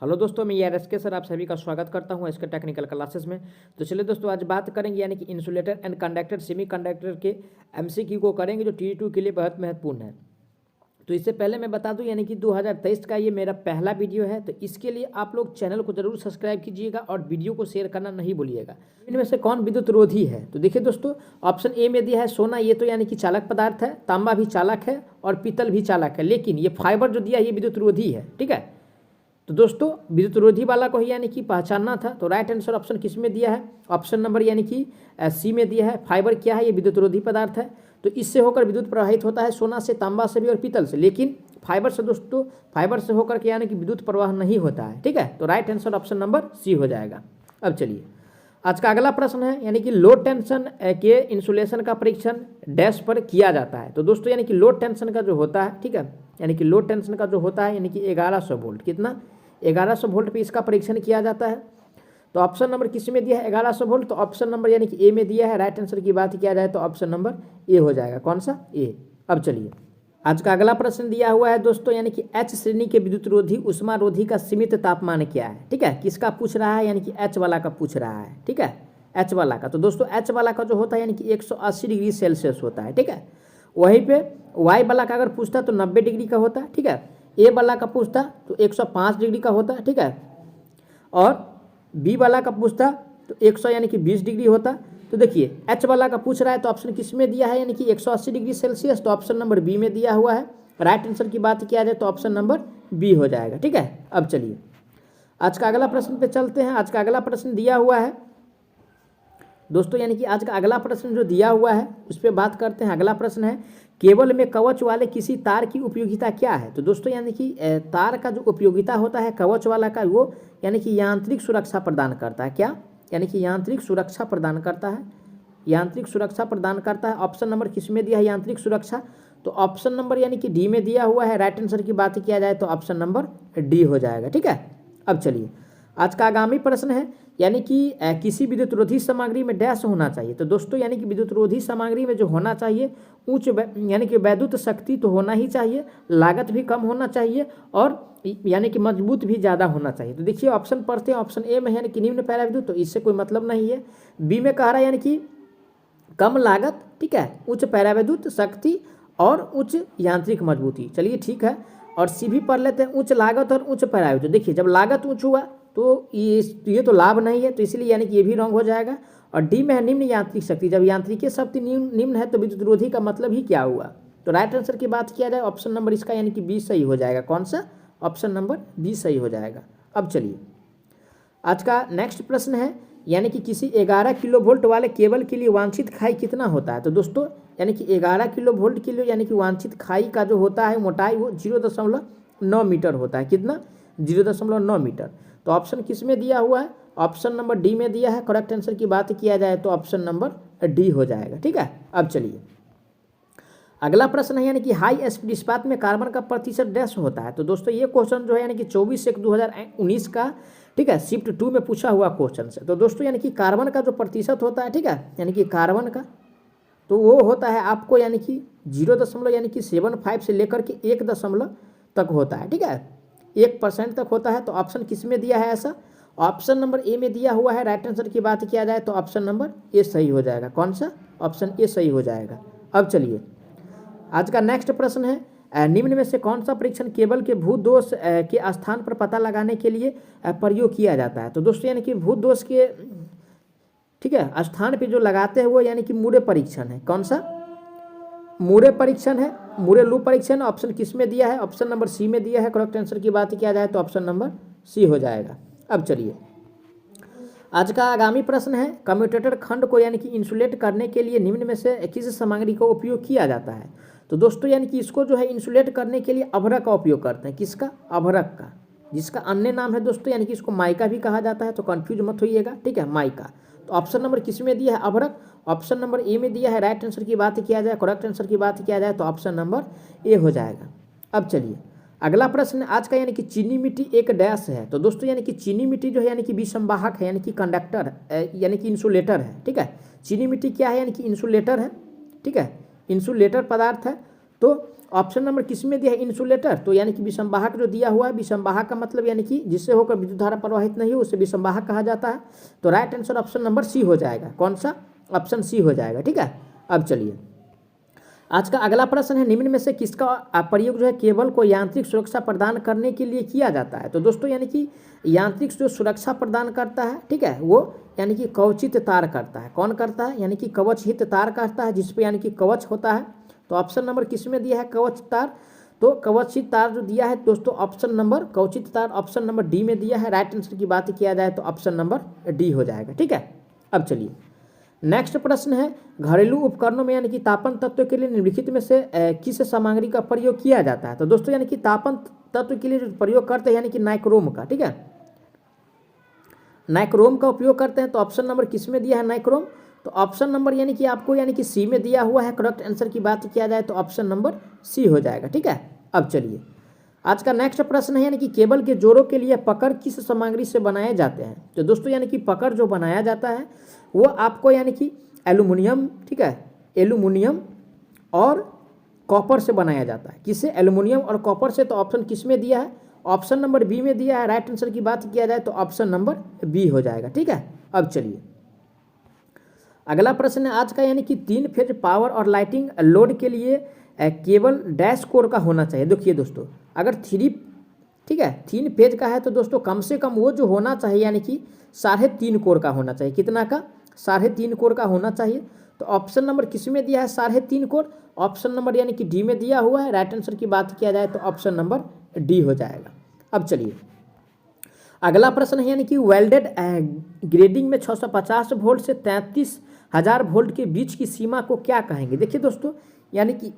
Hello दोस्तों, मैं यार एस के सर आप सभी का स्वागत करता हूं इसके टेक्निकल क्लासेस में। तो चलिए दोस्तों, आज बात करेंगे यानी कि insulator and conductor semi conductor के एमसीक्यू को करेंगे, जो टी2 के लिए बहुत महत्वपूर्ण है। तो इससे पहले मैं बता दूं यानी कि 2023 का ये मेरा पहला वीडियो है, तो इसके लिए आप लोग चैनल को जरूर सब्सक्राइब कीजिएगा और वीडियो को शेयर करना नहीं भूलिएगा। इनमें से कौन विद्युत रोधी है? तो देखिए दोस्तों, ऑप्शन ए में दिया है सोना, ये तो यानी कि चालक पदार्थ है, तांबा भी चालक है और पीतल भी चालक है, लेकिन ये फाइबर जो दिया है ये विद्युत रोधी है। ठीक है, तो दोस्तों विद्युत रोधी वाला को ही यानी कि पहचानना था। तो राइट आंसर ऑप्शन किस में दिया है? ऑप्शन नंबर यानी कि सी में दिया है। फाइबर क्या है? ये विद्युत रोधी पदार्थ है, तो इससे होकर विद्युत प्रवाहित होता है सोना से, तांबा से भी और पीतल से, लेकिन फाइबर से दोस्तों, फाइबर से होकर के यानी कि विद्युत प्रवाह नहीं होता है। ठीक है, तो right answer option number C हो जाएगा। अब चलिए आज का अगला प्रश्न है, यानी कि लो टेंशन के इंसुलेशन का परीक्षण डैश पर किया जाता है। तो दोस्तों यानी कि लो टेंशन का जो होता है, ठीक है, यानी कि लो टेंशन का जो होता है यानी कि 1100 वोल्ट, कितना 1100 वोल्ट पे इसका परीक्षण किया जाता है। तो ऑप्शन नंबर किस में दिया है? 1100 वोल्ट। तो ऑप्शन नंबर यानी कि ए में दिया है। राइट आंसर की बात किया जाए तो ऑप्शन नंबर ए हो जाएगा। कौन सा? ए। अब चलिए आज का अगला प्रश्न दिया हुआ है दोस्तों, यानी कि एच श्रेणी के विद्युत रोधी उष्मा रोधी का सीमित तापमान क्या है? ठीक है, किसका पूछ रहा है? यानी कि एच वाला का पूछ रहा है। ठीक है, एच वाला का। तो दोस्तों एच वाला का जो होता है यानी कि 180 डिग्री सेल्सियस होता है। ठीक है, वहीं पे वाई वाला का अगर पूछता तो 90 डिग्री का होता है। ठीक है, ए वाला का पूछता तो 105 डिग्री का होता है। ठीक है, और बी वाला का पूछता तो 100 यानी कि 20 डिग्री होता। तो देखिए एच वाला का पूछ रहा है तो ऑप्शन किस में दिया है? यानी कि 180 डिग्री सेल्सियस, तो ऑप्शन नंबर बी में दिया हुआ है। राइट आंसर की बात किया जाए तो ऑप्शन नंबर बी हो जाएगा। ठीक है, अब चलिए आज का अगला प्रश्न पे चलते हैं। आज का अगला प्रश्न दिया हुआ है दोस्तों, यानी कि आज का अगला प्रश्न जो दिया हुआ है उस पर बात करते हैं। अगला प्रश्न है, केबल में कवच वाले किसी तार की उपयोगिता क्या है? तो दोस्तों यानी कि तार का जो उपयोगिता होता है कवच वाला का, वो यानी कि यांत्रिक सुरक्षा प्रदान करता है। क्या? यानी कि यांत्रिक सुरक्षा प्रदान करता है, यांत्रिक सुरक्षा प्रदान करता है। ऑप्शन नंबर किस में दिया है यांत्रिक सुरक्षा? तो ऑप्शन नंबर यानी कि डी में दिया हुआ है। राइट आंसर की बात किया जाए तो ऑप्शन नंबर डी हो जाएगा। ठीक है, अब चलिए आज का आगामी प्रश्न है, यानी कि किसी विद्युत रोधी सामग्री में डैश होना चाहिए। तो दोस्तों यानी कि विद्युत रोधी सामग्री में जो होना चाहिए उच्च यानी कि वैद्युत शक्ति तो होना ही चाहिए, लागत भी कम होना चाहिए और यानी कि मजबूत भी ज़्यादा होना चाहिए। तो देखिए ऑप्शन पढ़ते हैं। ऑप्शन ए में यानी कि निम्न पैरा विद्युत, तो इससे कोई मतलब नहीं है। बी में कह रहा है यानी कि कम लागत, ठीक है, उच्च पैराविद्युत शक्ति और उच्च यांत्रिक मजबूती। चलिए ठीक है, और सी भी पढ़ लेते हैं, उच्च लागत और उच्च पैराविद्युत। देखिए जब लागत उच्च हुआ तो ये तो लाभ नहीं है, तो इसलिए यानी कि ये भी रॉन्ग हो जाएगा। और डी में है निम्न यांत्रिक शक्ति। जब यांत्रिक शक्ति निम्न है तो विद्युत रोधी का मतलब ही क्या हुआ? तो राइट आंसर की बात किया जाए ऑप्शन नंबर इसका यानी कि बी सही हो जाएगा। कौन सा? ऑप्शन नंबर बी सही हो जाएगा। अब चलिए आज का नेक्स्ट प्रश्न है, यानी कि किसी 11 किलो वोल्ट वाले केबल के लिए वांछित खाई कितना होता है? तो दोस्तों यानी कि 11 किलो वोल्ट के लिए यानी कि वांछित खाई का जो होता है मोटाई वो 0.9 मीटर होता है। कितना? 0.9 मीटर। तो ऑप्शन किस में दिया हुआ है? ऑप्शन नंबर डी में दिया है। करेक्ट आंसर की बात किया जाए तो ऑप्शन नंबर डी हो जाएगा। ठीक है, अब चलिए अगला प्रश्न है, यानी कि हाई स्पीड इस्पात में कार्बन का प्रतिशत डैश होता है। तो दोस्तों ये क्वेश्चन जो है यानी कि 24/1/2019 का, ठीक है, शिफ्ट 2 में पूछा हुआ क्वेश्चन है। तो दोस्तों यानी कि कार्बन का जो प्रतिशत होता है, ठीक है, यानी कि कार्बन का तो वो होता है आपको यानी कि 0.75 से लेकर के 1 तक होता है। ठीक है, 1% तक होता है। तो ऑप्शन किस में दिया है ऐसा? ऑप्शन नंबर ए में दिया हुआ है। राइट आंसर की बात किया जाए तो ऑप्शन नंबर ए सही हो जाएगा। कौन सा? ऑप्शन ए सही हो जाएगा। अब चलिए आज का नेक्स्ट प्रश्न है, निम्न में से कौन सा परीक्षण केबल के भू दोष के स्थान पर पता लगाने के लिए प्रयोग किया जाता है? तो दोस्तों यानी कि भू दोष के, ठीक है, स्थान पे जो लगाते हैं वो यानी कि मूरे परीक्षण है। कौन सा? मूरे परीक्षण है, मूरे लूप परीक्षण। ऑप्शन किस में दिया है? ऑप्शन नंबर सी में दिया है। करेक्ट आंसर की बात किया जाए तो ऑप्शन नंबर सी हो जाएगा। अब चलिए आज का आगामी प्रश्न है, कम्यूटेटर खंड को यानी कि इंसुलेट करने के लिए निम्न में से किस सामग्री का उपयोग किया जाता है? तो दोस्तों यानी कि इसको जो है इंसुलेट करने के लिए अभ्रक का उपयोग करते हैं। किसका? अभ्रक का, जिसका अन्य नाम है दोस्तों यानी कि इसको माइका भी कहा जाता है। तो कंफ्यूज मत होइएगा, ठीक है, माइका। तो ऑप्शन नंबर किस में दिया है? अभ्रक। ऑप्शन नंबर ए में दिया है। राइट आंसर की बात किया जाए, करेक्ट आंसर की बात किया जाए तो ऑप्शन नंबर ए हो जाएगा। अब चलिए अगला प्रश्न आज का, यानी कि चीनी मिट्टी एक डैश है। तो दोस्तों यानी कि चीनी मिट्टी जो है यानी कि विसंवाहक है, यानी कि कंडक्टर यानी कि इंसुलेटर है। ठीक है, चीनी मिट्टी क्या है? यानी कि इंसुलेटर है। ठीक है, इंसुलेटर पदार्थ है। तो ऑप्शन नंबर किस में दिया है, इंसुलेटर। तो यानी कि विषमवाहक जो दिया हुआ है, विषमवाहक का मतलब यानी कि जिससे होकर विद्युत धारा प्रवाहित नहीं हो उसे विषमवाहक कहा जाता है। तो right answer option number C हो जाएगा। कौन सा, ऑप्शन सी हो जाएगा। ठीक है, अब चलिए आज का अगला प्रश्न है, निम्न में से किसका प्रयोग जो है केबल को यांत्रिक सुरक्षा प्रदान करने के लिए किया जाता है। तो दोस्तों यानी कि यांत्रिक जो सुरक्षा प्रदान करता है, ठीक है, वो यानी कि कवचित तार करता है। कौन करता है, यानी कि कवचहित तार करता है, जिसपे यानी कि कवच होता है। तो ऑप्शन नंबर किस में दिया है, कवच तार। तो कवचित तार जो दिया है दोस्तों, ऑप्शन नंबर कवचित तार ऑप्शन नंबर डी में दिया है। राइट आंसर की बात किया जाए तो ऑप्शन नंबर डी हो जाएगा। ठीक है, अब चलिए नेक्स्ट प्रश्न है, घरेलू उपकरणों में यानी कि तापन तत्व के लिए निम्नलिखित में से किस सामग्री का प्रयोग किया जाता है। तो दोस्तों यानी कि तापन तत्व के लिए जो प्रयोग करते हैं यानी कि नाइक्रोम का, ठीक है, नाइक्रोम का उपयोग करते हैं। तो ऑप्शन नंबर किस में दिया है, नाइक्रोम। तो ऑप्शन नंबर यानी कि आपको यानी कि सी में दिया हुआ है। करेक्ट आंसर की बात किया जाए तो ऑप्शन नंबर सी हो जाएगा। ठीक है, अब चलिए आज का नेक्स्ट प्रश्न है, यानी कि केबल के जोड़ों के लिए पकड़ किस सामग्री से बनाए जाते हैं। तो दोस्तों यानी कि पकड़ जो बनाया जाता है वो आपको यानी कि एल्युमिनियम, ठीक है, एल्युमिनियम और कॉपर से बनाया जाता है। किससे, एल्युमिनियम और कॉपर से। तो ऑप्शन किस में दिया है, ऑप्शन नंबर बी में दिया है। राइट आंसर की बात किया जाए तो ऑप्शन नंबर बी हो जाएगा। ठीक है, अब चलिए अगला प्रश्न है आज का, यानी कि 3 फेज पावर और लाइटिंग लोड के लिए केबल डैश कोर का होना चाहिए। देखिए दोस्तों, अगर 3 फेज का है तो दोस्तों कम से कम वो जो होना चाहिए यानी कि 3.5 कोर का होना चाहिए। कितना का, 3.5 कोर का होना चाहिए। तो ऑप्शन नंबर किस में दिया है, 3.5 कोर। ऑप्शन नंबर यानी कि डी में दिया हुआ है। राइट आंसर की बात किया जाए तो ऑप्शन नंबर डी हो जाएगा। अब चलिए अगला प्रश्न है, यानी कि वेल्डेड ग्रेडिंग में 650 वोल्ट से 33,000 वोल्ट के बीच की सीमा को क्या कहेंगे। देखिए दोस्तों, यानी कि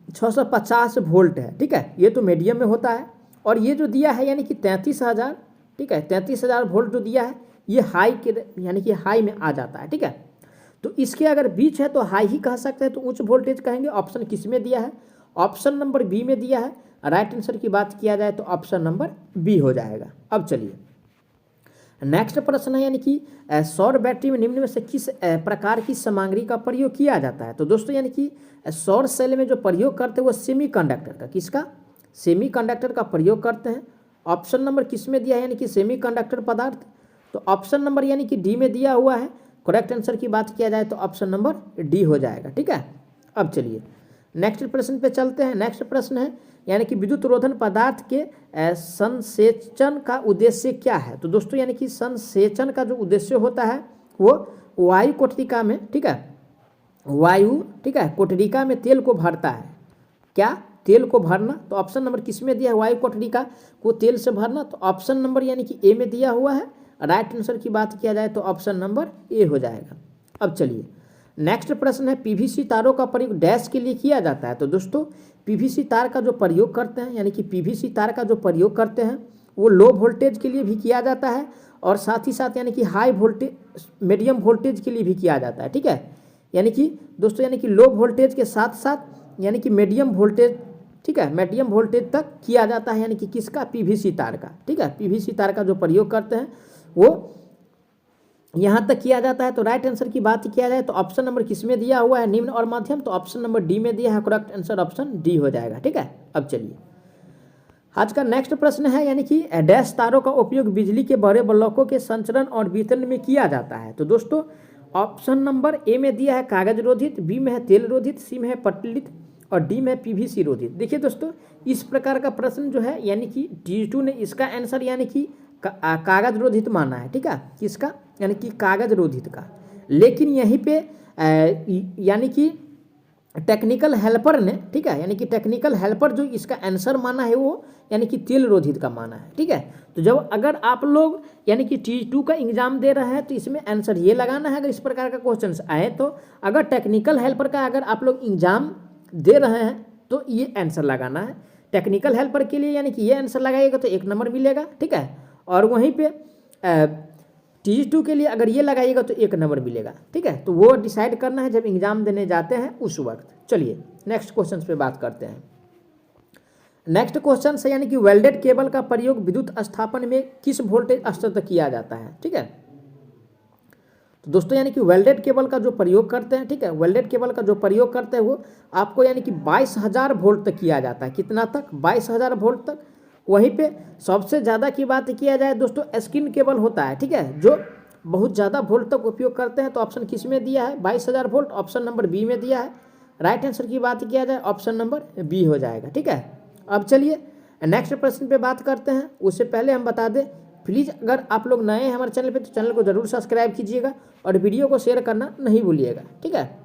650 वोल्ट है, ठीक है, ये तो मीडियम में होता है। और ये जो दिया है यानी कि 33,000, ठीक है, 33,000 वोल्ट जो दिया है ये हाई के यानी कि हाई में आ जाता है। ठीक है, तो इसके अगर बीच है तो हाई ही कह सकते हैं, तो उच्च वोल्टेज कहेंगे। ऑप्शन किस में दिया है, ऑप्शन नंबर बी में दिया है। राइट आंसर की बात किया जाए तो ऑप्शन नंबर बी हो जाएगा। अब चलिए नेक्स्ट प्रश्न है, यानी कि सौर बैटरी में निम्न में से किस प्रकार की सामग्री का प्रयोग किया जाता है। तो दोस्तों यानी कि सौर सेल में जो प्रयोग करते हैं वो सेमीकंडक्टर का, किसका, सेमीकंडक्टर का प्रयोग करते हैं। ऑप्शन नंबर किस में दिया है, यानी कि सेमीकंडक्टर पदार्थ। तो ऑप्शन नंबर यानी कि डी में दिया हुआ है। करेक्ट आंसर की बात किया जाए तो ऑप्शन नंबर डी हो जाएगा। ठीक है, अब चलिए नेक्स्ट प्रश्न पे चलते हैं। नेक्स्ट प्रश्न है, यानी कि विद्युत रोधन पदार्थ के संसेचन का उद्देश्य क्या है। तो दोस्तों यानी कि संसेचन का जो उद्देश्य होता है वो वायु कोठरिका में, ठीक है, वायु, ठीक है, कोठरिका में तेल को भरता है। क्या, तेल को भरना। तो ऑप्शन नंबर किस में दिया है, वायु कोठरिका को तेल से भरना। तो ऑप्शन नंबर यानी कि ए में दिया हुआ है। राइट आंसर की बात किया जाए तो ऑप्शन नंबर ए हो जाएगा। अब चलिए नेक्स्ट प्रश्न है, पीवीसी तारों का प्रयोग डैश के लिए किया जाता है। तो दोस्तों पीवीसी तार का जो प्रयोग करते हैं, यानी कि पीवीसी तार का जो प्रयोग करते हैं वो लो वोल्टेज के लिए भी किया जाता है और साथ ही साथ यानी कि हाई वोल्टेज, मीडियम वोल्टेज के लिए भी किया जाता है। ठीक है, यानी कि दोस्तों यानी कि लो वोल्टेज के साथ साथ यानी कि मीडियम वोल्टेज, ठीक है, मीडियम वोल्टेज तक किया जाता है, यानी कि किसका, पीवीसी तार का। ठीक है, पीवीसी तार का जो प्रयोग करते हैं वो यहाँ तक किया जाता है। तो राइट आंसर की बात किया जाए तो ऑप्शन नंबर किस में दिया हुआ है, निम्न और मध्यम। तो ऑप्शन नंबर डी में दिया है। करेक्ट आंसर ऑप्शन डी हो जाएगा। ठीक है, अब चलिए आज का नेक्स्ट प्रश्न है, यानी कि डैश तारों का उपयोग बिजली के बड़े ब्लॉकों के संचरण और वितरण में किया जाता है। तो दोस्तों ऑप्शन नंबर ए में दिया है कागज रोधित, बी में है तेल रोधित, सी में है पटलित और डी में पीवीसी रोधित। देखिए दोस्तों इस प्रकार का प्रश्न जो है यानी कि T2 ने इसका आंसर यानी कि कागज रोधित माना है। ठीक है, किसका, यानी कि कागज रोधित का। लेकिन यहीं पे यानी कि टेक्निकल हेल्पर ने, ठीक है, यानी कि टेक्निकल हेल्पर जो इसका आंसर माना है वो यानी कि तेल रोधित का माना है। ठीक है, तो जब अगर आप लोग यानी कि T2 का एग्जाम दे रहे हैं तो इसमें आंसर ये लगाना है। अगर इस प्रकार का क्वेश्चन आए तो अगर टेक्निकल हेल्पर का अगर आप लोग एग्जाम दे रहे हैं तो ये आंसर लगाना है। टेक्निकल हेल्पर के लिए यानी कि ये आंसर लगाइएगा तो 1 नंबर मिलेगा। ठीक है, और वहीं पे T2 के लिए अगर ये लगाइएगा तो 1 नंबर मिलेगा। ठीक है, तो वो डिसाइड करना है जब एग्जाम देने जाते हैं उस वक्त। चलिए नेक्स्ट क्वेश्चन पे बात करते हैं। नेक्स्ट क्वेश्चन है, यानी कि वेल्डेड केबल का प्रयोग विद्युत स्थापन में किस वोल्टेज स्तर तक किया जाता है। ठीक है, तो दोस्तों यानी कि वेल्डेड केबल का जो प्रयोग करते हैं, ठीक है, वेल्डेड केबल का जो प्रयोग करते हैं वो आपको यानी कि 22,000 वोल्ट तक किया जाता है। कितना तक? 22,000 वोल्ट तक। वहीं पे सबसे ज़्यादा की बात किया जाए दोस्तों, स्किन केबल होता है, ठीक है, जो बहुत ज़्यादा वोल्ट तक उपयोग करते हैं। तो ऑप्शन किस में दिया है? 22,000 वोल्ट, ऑप्शन नंबर बी में दिया है। राइट आंसर की बात किया जाए ऑप्शन नंबर बी हो जाएगा, ठीक है। अब चलिए नेक्स्ट प्रश्न पे बात करते हैं। उससे पहले हम बता दें, प्लीज़ अगर आप लोग नए हैं हमारे चैनल पे तो चैनल को जरूर सब्सक्राइब कीजिएगा और वीडियो को शेयर करना नहीं भूलिएगा, ठीक है।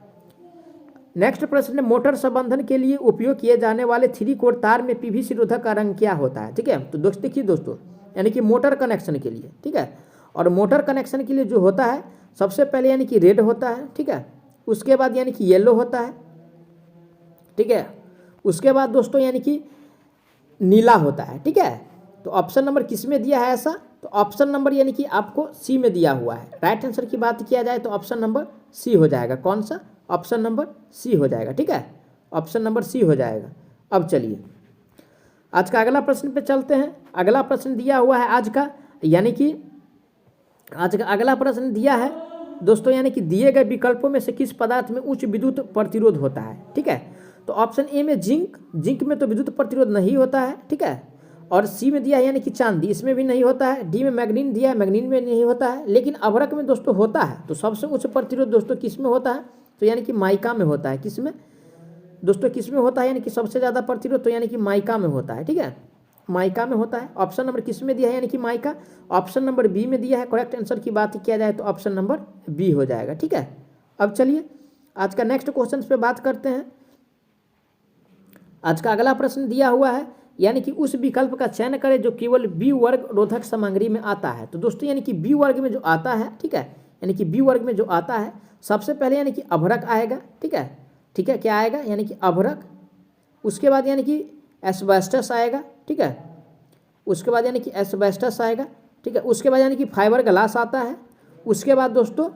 नेक्स्ट प्रश्न है, मोटर संबंधन के लिए उपयोग किए जाने वाले 3 कोर तार में पीवीसी रोधक का रंग क्या होता है, ठीक है। तो दोस्त देखिए दोस्तों, यानी कि मोटर कनेक्शन के लिए, ठीक है, और मोटर कनेक्शन के लिए जो होता है सबसे पहले यानी कि रेड होता है, ठीक है, उसके बाद यानी कि येलो होता है, ठीक है, उसके बाद दोस्तों यानी कि नीला होता है, ठीक है। तो ऑप्शन नंबर किस में दिया है ऐसा? तो ऑप्शन नंबर यानी कि आपको सी में दिया हुआ है। राइट आंसर की बात किया जाए तो ऑप्शन नंबर सी हो जाएगा। कौन सा? ऑप्शन नंबर सी हो जाएगा, ठीक है, ऑप्शन नंबर सी हो जाएगा। अब चलिए आज का अगला प्रश्न पे चलते हैं। अगला प्रश्न दिया हुआ है आज का, यानी कि आज का अगला प्रश्न दिया है दोस्तों, यानी कि दिए गए विकल्पों में से किस पदार्थ में उच्च विद्युत प्रतिरोध होता है, ठीक है। तो ऑप्शन ए में जिंक, जिंक में तो विद्युत प्रतिरोध नहीं होता है, ठीक है, और सी में दिया है यानी कि चांदी, इसमें भी नहीं होता है। डी में मैग्नीन दिया है, मैग्नीन में नहीं होता है। लेकिन अभ्रक में दोस्तों होता है। तो सबसे उच्च प्रतिरोध दोस्तों किस में होता है? तो यानी कि माइका में होता है। किस में दोस्तों? किस में होता है यानी कि सबसे ज़्यादा प्रतिरोध? तो यानी कि माइका में होता है, ठीक है, माइका में होता है। ऑप्शन नंबर किस में दिया है? यानी कि माइका। ऑप्शन नंबर बी में दिया है। करेक्ट आंसर की बात किया जाए तो ऑप्शन नंबर बी हो जाएगा, ठीक है। अब चलिए आज का नेक्स्ट क्वेश्चन पे बात करते हैं। आज का अगला प्रश्न दिया हुआ है, यानी कि उस विकल्प का चयन करें जो केवल बी वर्ग रोधक सामग्री में आता है। तो दोस्तों यानी कि बी वर्ग में जो आता है, ठीक है, यानी कि बी वर्ग में जो आता है सबसे पहले यानी कि अभ्रक आएगा, ठीक है, ठीक है, क्या आएगा? यानी कि अभ्रक। उसके बाद यानी कि एस्बेस्टस आएगा, ठीक है, उसके बाद यानी कि एस्बेस्टस आएगा, ठीक है, उसके बाद यानी कि फाइबर ग्लास आता है। उसके बाद दोस्तों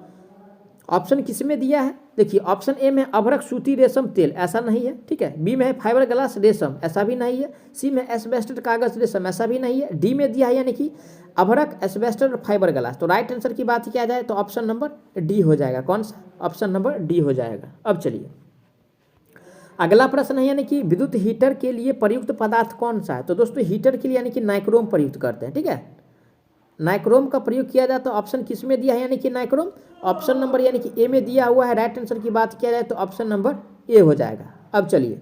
ऑप्शन किस में दिया है? देखिए ऑप्शन ए में अभ्रक सूती रेशम तेल, ऐसा नहीं है, ठीक है। बी में है फाइबर ग्लास रेशम, ऐसा भी नहीं है। सी में एस्बेस्टर कागज रेशम, ऐसा भी नहीं है। डी में दिया है यानी कि अभ्रक एस्बेस्टर और फाइबर ग्लास। तो राइट आंसर की बात किया जाए तो ऑप्शन नंबर डी हो जाएगा। कौन सा? ऑप्शन नंबर डी हो जाएगा। अब चलिए अगला प्रश्न है, यानी कि विद्युत हीटर के लिए प्रयुक्त पदार्थ कौन सा है? तो दोस्तों हीटर के लिए यानी कि नाइक्रोम प्रयुक्त करते हैं, ठीक है, नाइक्रोम का प्रयोग किया जाता है। ऑप्शन किस में दिया है? यानी कि नाइक्रोम। ऑप्शन नंबर यानी कि ए में दिया हुआ है। राइट आंसर की बात किया जाए तो ऑप्शन नंबर ए हो जाएगा। अब चलिए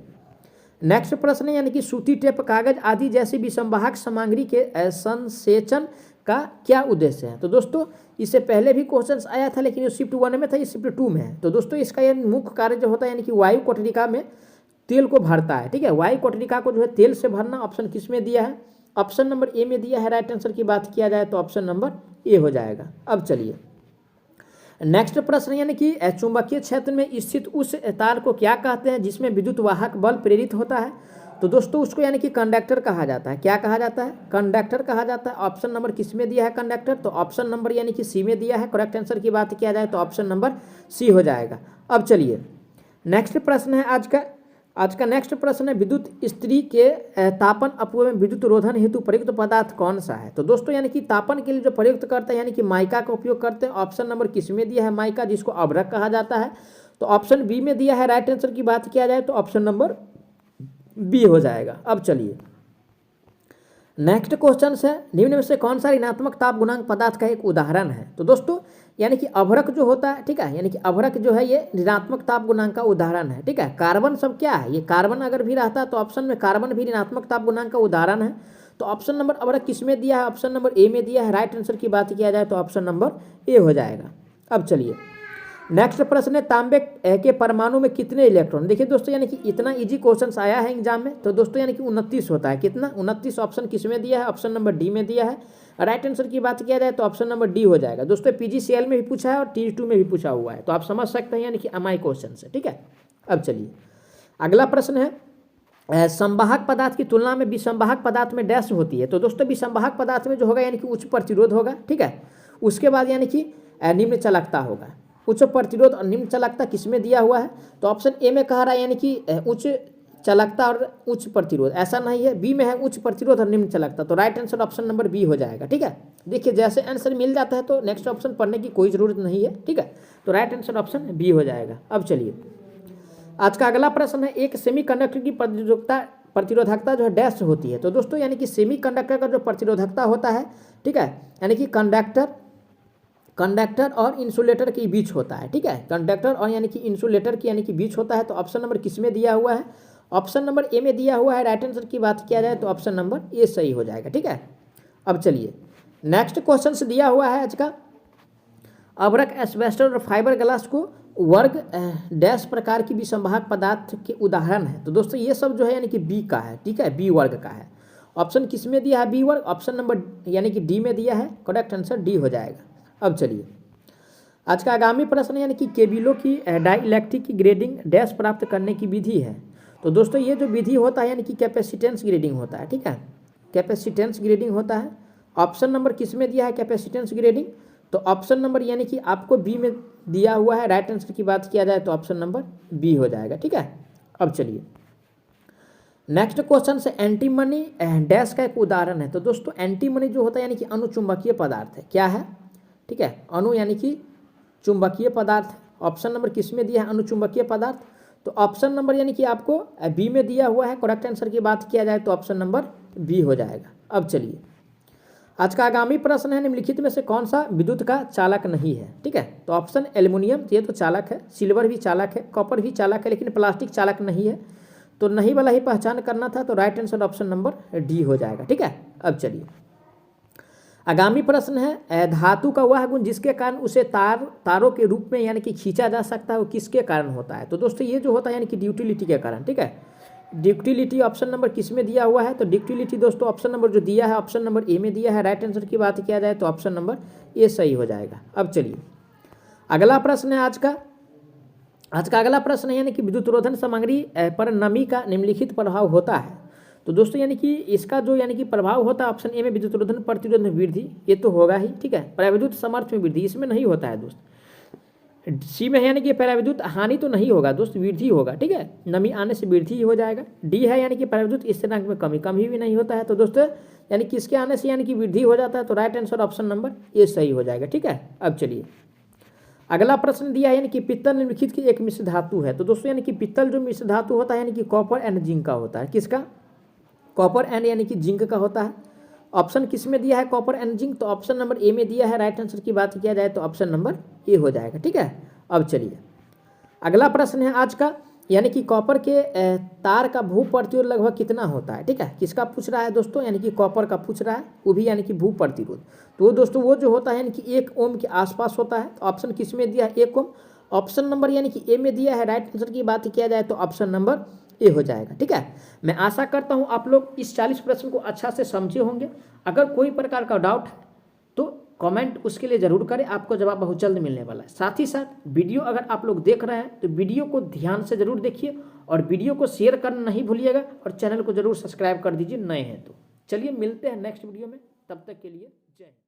नेक्स्ट प्रश्न है, यानी कि सूती टेप कागज आदि जैसी विसंवाहक सामग्री के संसेचन का क्या उद्देश्य है? तो दोस्तों इससे पहले भी क्वेश्चन आया था, लेकिन ये शिफ्ट 1 में था, ये शिफ्ट 2 में है। तो दोस्तों इसका ये मुख्य कार्य जो होता है यानी कि वायु कोठरिका में तेल को भरता है, ठीक है, वायु कोठरिका को जो है तेल से भरना। ऑप्शन किस में दिया है? ऑप्शन नंबर ए में दिया है। राइट आंसर की बात किया जाए तो ऑप्शन नंबर ए हो जाएगा। अब चलिए नेक्स्ट प्रश्न, यानी कि चुंबकीय क्षेत्र में स्थित उस तार को क्या कहते हैं जिसमें विद्युत वाहक बल प्रेरित होता है? तो दोस्तों उसको यानी कि कंडक्टर कहा जाता है। क्या कहा जाता है? कंडक्टर कहा जाता है। ऑप्शन नंबर किस में दिया है? कंडक्टर। तो ऑप्शन नंबर यानी कि सी में दिया है। करेक्ट आंसर की बात किया जाए तो ऑप्शन नंबर सी हो जाएगा। अब चलिए नेक्स्ट प्रश्न है आज का नेक्स्ट प्रश्न है, विद्युत स्त्री के तापन अपव्यय में विद्युत रोधन हेतु प्रयुक्त पदार्थ कौन सा है? तो दोस्तों यानी कि तापन के लिए जो प्रयुक्त करते हैं यानी कि माइका का उपयोग करते हैं। ऑप्शन नंबर किस में दिया है? माइका, जिसको अभ्रक कहा जाता है। तो ऑप्शन बी में दिया है। राइट आंसर की बात किया जाए तो ऑप्शन नंबर बी हो जाएगा। अब चलिए नेक्स्ट क्वेश्चन है, निम्न में से कौन सा ऋणात्मक ताप गुणांक पदार्थ का एक उदाहरण है? तो दोस्तों यानी कि अभ्रक जो होता है, ठीक है, यानी कि अभ्रक जो है ये ऋणात्मक ताप गुणांक का उदाहरण है, ठीक है। कार्बन सब क्या है? ये कार्बन अगर भी रहता तो ऑप्शन में कार्बन भी ऋणात्मक ताप गुणांक का उदाहरण है। तो ऑप्शन नंबर अभ्रक किस में दिया है? ऑप्शन नंबर ए में दिया है। राइट आंसर की बात किया जाए तो ऑप्शन नंबर ए हो जाएगा। अब चलिए नेक्स्ट प्रश्न है, तांबे के परमाणु में कितने इलेक्ट्रॉन? देखिए दोस्तों यानी कि इतना इजी क्वेश्चन आया है एग्जाम में। तो दोस्तों यानी कि 29 होता है। कितना? 29। ऑप्शन किस में दिया है? ऑप्शन नंबर डी में दिया है। राइट आंसर की बात किया जाए तो ऑप्शन नंबर डी हो जाएगा। दोस्तों PGCL में भी पूछा है और TG2 में भी पूछा हुआ है, तो आप समझ सकते हैं यानी कि MI क्वेश्चन है, ठीक है। अब चलिए अगला प्रश्न है, संवाहक पदार्थ की तुलना में विसंवाहक पदार्थ में डैश होती है? तो दोस्तों विसंवाहक पदार्थ में जो होगा यानी कि उच्च प्रतिरोध होगा, ठीक है। उसके बाद यानी कि निम्न चालकता होगा। उच्च प्रतिरोध और निम्न चालकता किस में दिया हुआ है? तो ऑप्शन ए में कह रहा है यानी कि उच्च चालकता और उच्च प्रतिरोध, ऐसा नहीं है, बी में है उच्च प्रतिरोध और निम्न चालकता, तो right answer option number B हो जाएगा। ठीक है, देखिए जैसे आंसर मिल जाता है तो नेक्स्ट ऑप्शन पढ़ने की कोई ज़रूरत नहीं है। ठीक है, तो राइट आंसर ऑप्शन बी हो जाएगा। अब चलिए आज का अगला प्रश्न है, एक सेमीकंडक्टर की प्रतिरोधकता जो है डैश होती है। तो दोस्तों यानी कि सेमीकंडक्टर का जो प्रतिरोधकता होता है, ठीक है, यानी कि कंडक्टर और इंसुलेटर के बीच होता है। ठीक है, कंडक्टर और यानी कि इंसुलेटर की यानी कि बीच होता है। तो ऑप्शन नंबर किस में दिया हुआ है? ऑप्शन नंबर ए में दिया हुआ है। राइट आंसर की बात किया जाए तो ऑप्शन नंबर ए सही हो जाएगा। ठीक है, अब चलिए नेक्स्ट क्वेश्चन से दिया हुआ है आज का, अभ्रक, एस्बेस्टस और फाइबर ग्लास को वर्ग डैश प्रकार की विसंवाहक पदार्थ के उदाहरण है। तो दोस्तों ये सब जो है यानी कि बी का है। ठीक है, बी वर्ग का है। ऑप्शन किस में दिया है? बी वर्ग। ऑप्शन नंबर यानी कि डी में दिया है। करेक्ट आंसर डी हो जाएगा। अब चलिए आज का आगामी प्रश्न यानी कि केबलों की डाइइलेक्ट्रिक की ग्रेडिंग डैश प्राप्त करने की विधि है। तो दोस्तों ये जो विधि होता है यानी कि कैपेसिटेंस ग्रेडिंग होता है। ठीक है, कैपेसिटेंस ग्रेडिंग होता है। ऑप्शन नंबर किस में दिया है कैपेसिटेंस ग्रेडिंग? तो ऑप्शन नंबर यानी कि आपको बी में दिया हुआ है। राइट आंसर की बात किया जाए तो ऑप्शन नंबर बी हो जाएगा। ठीक है, अब चलिए नेक्स्ट क्वेश्चन से, एंटीमनी डैश का एक उदाहरण है। तो दोस्तों एंटीमनी जो होता है यानी कि अनुचुंबकीय पदार्थ है। क्या है? ठीक है, अणु यानी कि चुंबकीय पदार्थ। ऑप्शन नंबर किस में दिया है? अनुचुंबकीय पदार्थ। तो ऑप्शन नंबर यानी कि आपको बी में दिया हुआ है। करेक्ट आंसर की बात किया जाए तो ऑप्शन नंबर बी हो जाएगा। अब चलिए आज का आगामी प्रश्न है, निम्नलिखित में से कौन सा विद्युत का चालक नहीं है? ठीक है, तो ऑप्शन एल्युमिनियम, ये तो चालक है, सिल्वर भी चालक है, कॉपर भी चालक है, लेकिन प्लास्टिक चालक नहीं है। तो नहीं वाला ही पहचान करना था, तो right answer option number D हो जाएगा। ठीक है, अब चलिए आगामी प्रश्न है, धातु का वह गुण जिसके कारण उसे तारों के रूप में यानी कि खींचा जा सकता है, वो किसके कारण होता है? तो दोस्तों ये जो होता है यानी कि ड्यूटिलिटी के कारण। ठीक है, ड्यूक्टिलिटी ऑप्शन नंबर किस में दिया हुआ है? तो ड्यूक्टिलिटी दोस्तों ऑप्शन नंबर जो दिया है ऑप्शन नंबर ए में दिया है। राइट आंसर की बात किया जाए तो ऑप्शन नंबर ए सही हो जाएगा। अब चलिए अगला प्रश्न है आज का अगला प्रश्न है यानी कि विद्युतरोधन सामग्री पर नमी का निम्नलिखित प्रभाव होता है। तो दोस्तों यानी कि इसका जो यानी कि प्रभाव होता है ऑप्शन ए में विद्युतरोधन प्रतिरोध में वृद्धि, ये तो होगा ही। ठीक है, पराविद्युत सामर्थ्य में वृद्धि, इसमें नहीं होता है दोस्त। सी में यानी कि पराविद्युत हानि तो नहीं होगा दोस्त, वृद्धि होगा। ठीक है, नमी आने से वृद्धि हो जाएगा। डी है यानी कि पराविद्युत स्थिरांक में कमी भी नहीं होता है। तो दोस्तों यानी कि इसके आने से यानी कि वृद्धि हो जाता है। तो right answer option number A सही हो जाएगा। ठीक है, अब चलिए अगला प्रश्न दिया है यानी कि पित्तल निम्नलिखित की एक मिश्र धातु है। तो दोस्तों यानी कि पित्तल जो मिश्र धातु होता है यानी कि कॉपर एंड जिंक का होता है। किसका? कॉपर एंड यानी कि जिंक का होता है। ऑप्शन किस में दिया है? Copper and zinc. तो ऑप्शन नंबर ए में दिया है। राइट आंसर की बात किया जाए तो ऑप्शन नंबर ए हो जाएगा। ठीक है, अब चलिए अगला प्रश्न है आज का, यानी कि कॉपर के तार का भू प्रतिरोध लगभग कितना होता है? ठीक है, किसका पूछ रहा है दोस्तों? यानी कि कॉपर का पूछ रहा है, वो भी यानी कि भू प्रतिरोध। तो दोस्तों वो जो होता है यानी कि 1 ओम के आसपास होता है। तो ऑप्शन किस में दिया है? 1 ओम। ऑप्शन नंबर यानी कि ए में दिया है। राइट आंसर की बात किया जाए तो ऑप्शन नंबर ए हो जाएगा। ठीक है, मैं आशा करता हूं आप लोग इस 40 प्रश्न को अच्छा से समझे होंगे। अगर कोई प्रकार का डाउट है तो कमेंट उसके लिए ज़रूर करें, आपको जवाब बहुत जल्द मिलने वाला है। साथ ही साथ वीडियो अगर आप लोग देख रहे हैं तो वीडियो को ध्यान से ज़रूर देखिए और वीडियो को शेयर करना नहीं भूलिएगा और चैनल को ज़रूर सब्सक्राइब कर दीजिए नए हैं तो। चलिए मिलते हैं नेक्स्ट वीडियो में, तब तक के लिए जय हिंद।